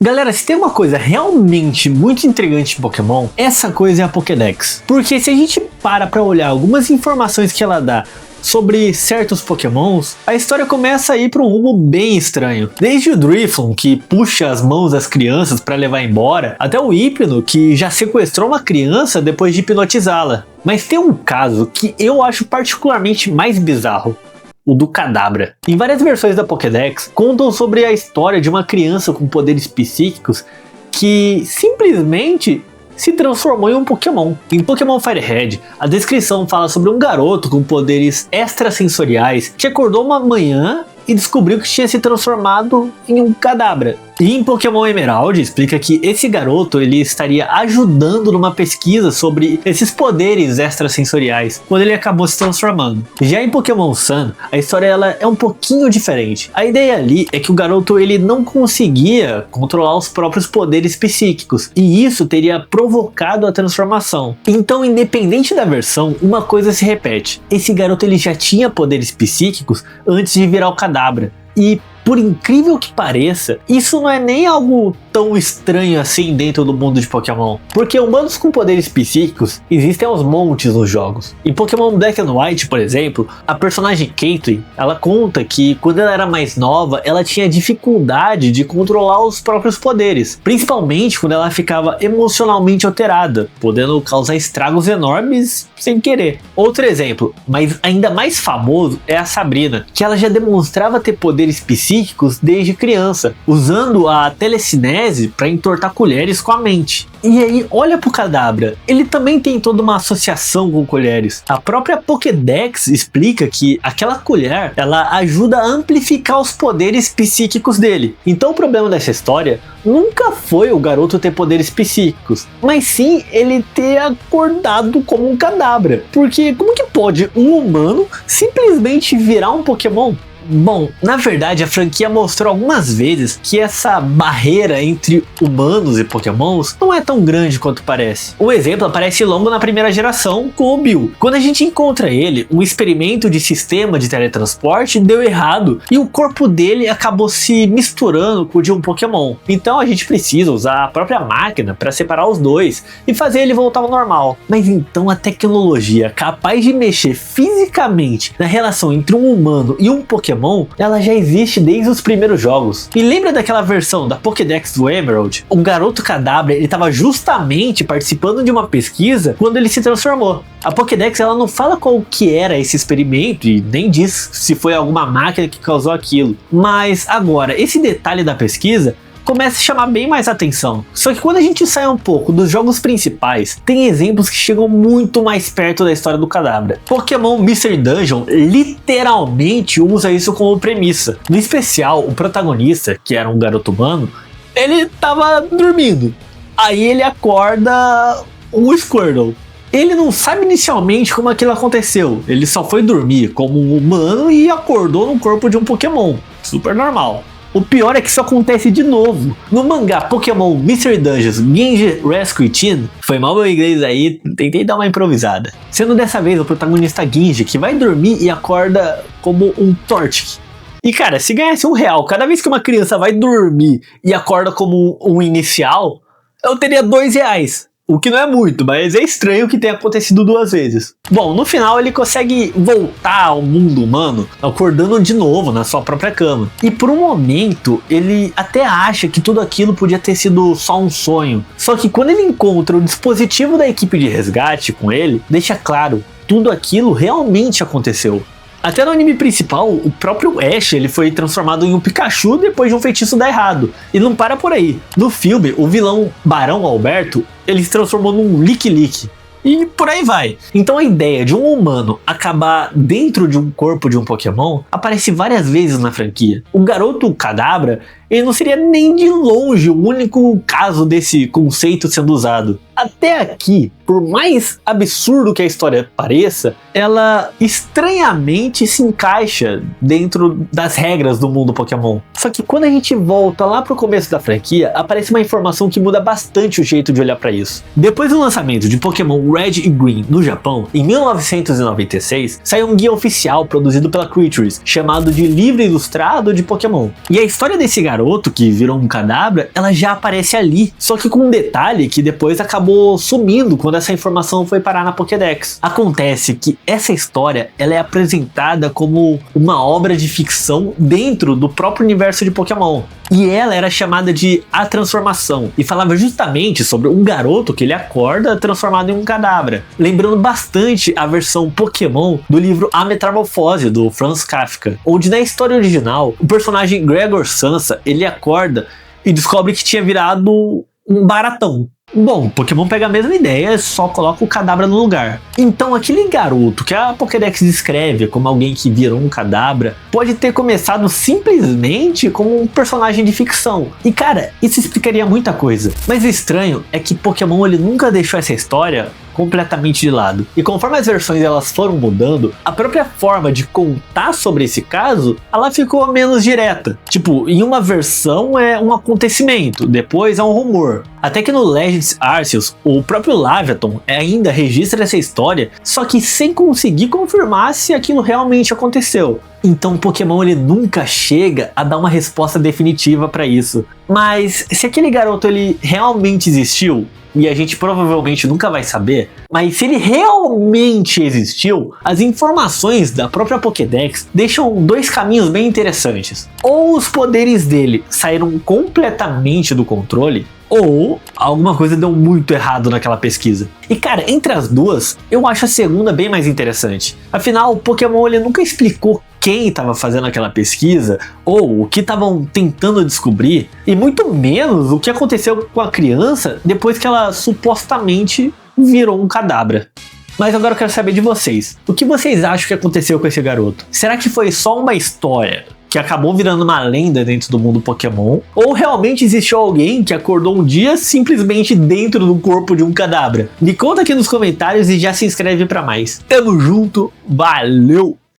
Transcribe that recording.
Galera, se tem uma coisa realmente muito intrigante em Pokémon, essa coisa é a Pokédex. Porque se a gente para pra olhar algumas informações que ela dá sobre certos Pokémons, a história começa a ir para um rumo bem estranho. Desde o Drifloon, que puxa as mãos das crianças para levar embora, até o Hypno, que já sequestrou uma criança depois de hipnotizá-la. Mas tem um caso que eu acho particularmente mais bizarro. O do Kadabra. Em várias versões da Pokédex, contam sobre a história de uma criança com poderes psíquicos que simplesmente se transformou em um Pokémon. Em Pokémon Fire Red, a descrição fala sobre um garoto com poderes extrasensoriais que acordou uma manhã e descobriu que tinha se transformado em um Kadabra. E em Pokémon Emerald explica que esse garoto ele estaria ajudando numa pesquisa sobre esses poderes extrasensoriais quando ele acabou se transformando. Já em Pokémon Sun, a história ela é um pouquinho diferente. A ideia ali é que o garoto ele não conseguia controlar os próprios poderes psíquicos e isso teria provocado a transformação. Então, independente da versão, uma coisa se repete. Esse garoto ele já tinha poderes psíquicos antes de virar o Kadabra. E por incrível que pareça, isso não é nem algo tão estranho assim dentro do mundo de Pokémon, porque humanos com poderes psíquicos existem aos montes nos jogos. Em Pokémon Black and White, por exemplo, a personagem Caitlyn, ela conta que quando ela era mais nova, ela tinha dificuldade de controlar os próprios poderes, principalmente quando ela ficava emocionalmente alterada, podendo causar estragos enormes sem querer. Outro exemplo, mas ainda mais famoso, é a Sabrina, que ela já demonstrava ter poderes psíquicos desde criança, usando a telecinese para entortar colheres com a mente. E aí, olha pro Kadabra, ele também tem toda uma associação com colheres. A própria Pokédex explica que aquela colher, ela ajuda a amplificar os poderes psíquicos dele. Então o problema dessa história nunca foi o garoto ter poderes psíquicos, mas sim ele ter acordado como um Kadabra. Porque como que pode um humano simplesmente virar um Pokémon? Bom, na verdade a franquia mostrou algumas vezes que essa barreira entre humanos e Pokémons não é tão grande quanto parece. Um exemplo aparece logo na primeira geração com o Bill. Quando a gente encontra ele, um experimento de sistema de teletransporte deu errado e o corpo dele acabou se misturando com o de um Pokémon. Então a gente precisa usar a própria máquina para separar os dois e fazer ele voltar ao normal. Mas então a tecnologia capaz de mexer fisicamente na relação entre um humano e um Pokémon, ela já existe desde os primeiros jogos. E lembra daquela versão da Pokédex do Emerald? O garoto Kadabra, ele estava justamente participando de uma pesquisa quando ele se transformou. A Pokédex ela não fala qual que era esse experimento e nem diz se foi alguma máquina que causou aquilo. Mas agora, esse detalhe da pesquisa começa a chamar bem mais atenção. Só que quando a gente sai um pouco dos jogos principais, tem exemplos que chegam muito mais perto da história do Kadabra. Pokémon Mystery Dungeon literalmente usa isso como premissa. No especial, o protagonista, que era um garoto humano, ele tava dormindo. Aí ele acorda um Squirtle. Ele não sabe inicialmente como aquilo aconteceu. Ele só foi dormir como um humano e acordou no corpo de um Pokémon. Super normal. O pior é que isso acontece de novo. No mangá Pokémon Mystery Dungeons Genji Rescue Team, foi mal meu inglês aí, tentei dar uma improvisada. Sendo dessa vez o protagonista Genji, que vai dormir e acorda como um Torchic. E cara, se ganhasse R$1 cada vez que uma criança vai dormir e acorda como um inicial, eu teria R$2. O que não é muito, mas é estranho que tenha acontecido 2 vezes. Bom, no final ele consegue voltar ao mundo humano, acordando de novo na sua própria cama. E por um momento, ele até acha que tudo aquilo podia ter sido só um sonho. Só que quando ele encontra o dispositivo da equipe de resgate com ele, deixa claro, tudo aquilo realmente aconteceu. Até no anime principal, o próprio Ash ele foi transformado em um Pikachu depois de um feitiço dar errado. E não para por aí. No filme, o vilão Barão Alberto, ele se transformou num Lick. E por aí vai. Então a ideia de um humano acabar dentro de um corpo de um Pokémon aparece várias vezes na franquia. O garoto Kadabra, ele não seria nem de longe o único caso desse conceito sendo usado. Até aqui, por mais absurdo que a história pareça, ela estranhamente se encaixa dentro das regras do mundo Pokémon. Só que quando a gente volta lá pro começo da franquia, aparece uma informação que muda bastante o jeito de olhar para isso. Depois do lançamento de Pokémon Red e Green no Japão, em 1996, saiu um guia oficial produzido pela Creatures, chamado de Livro Ilustrado de Pokémon. E a história desse garoto garoto que virou um cadabra, ela já aparece ali. Só que com um detalhe que depois acabou sumindo quando essa informação foi parar na Pokédex. Acontece que essa história ela é apresentada como uma obra de ficção dentro do próprio universo de Pokémon. E ela era chamada de A Transformação e falava justamente sobre um garoto que ele acorda transformado em um cadabra, lembrando bastante a versão Pokémon do livro A Metamorfose, do Franz Kafka, onde na história original o personagem Gregor Samsa ele acorda e descobre que tinha virado um baratão. Bom, Pokémon pega a mesma ideia, só coloca o cadabra no lugar. Então aquele garoto que a Pokédex descreve como alguém que virou um cadabra pode ter começado simplesmente como um personagem de ficção. E cara, isso explicaria muita coisa. Mas o estranho é que Pokémon ele nunca deixou essa história completamente de lado. E conforme as versões elas foram mudando, a própria forma de contar sobre esse caso, ela ficou menos direta. Tipo, em uma versão é um acontecimento, depois é um rumor. Até que no Legends Arceus, o próprio Laviaton ainda registra essa história, só que sem conseguir confirmar se aquilo realmente aconteceu. Então o Pokémon ele nunca chega a dar uma resposta definitiva para isso. Mas se aquele garoto ele realmente existiu, e a gente provavelmente nunca vai saber, mas se ele realmente existiu, as informações da própria Pokédex deixam dois caminhos bem interessantes. Ou os poderes dele saíram completamente do controle, ou alguma coisa deu muito errado naquela pesquisa. E cara, entre as duas, eu acho a segunda bem mais interessante. Afinal, o Pokémon ele nunca explicou quem estava fazendo aquela pesquisa, ou o que estavam tentando descobrir, e muito menos o que aconteceu com a criança depois que ela supostamente virou um cadabra. Mas agora eu quero saber de vocês. O que vocês acham que aconteceu com esse garoto? Será que foi só uma história que acabou virando uma lenda dentro do mundo Pokémon? Ou realmente existiu alguém que acordou um dia simplesmente dentro do corpo de um cadabra? Me conta aqui nos comentários e já se inscreve pra mais. Tamo junto, valeu!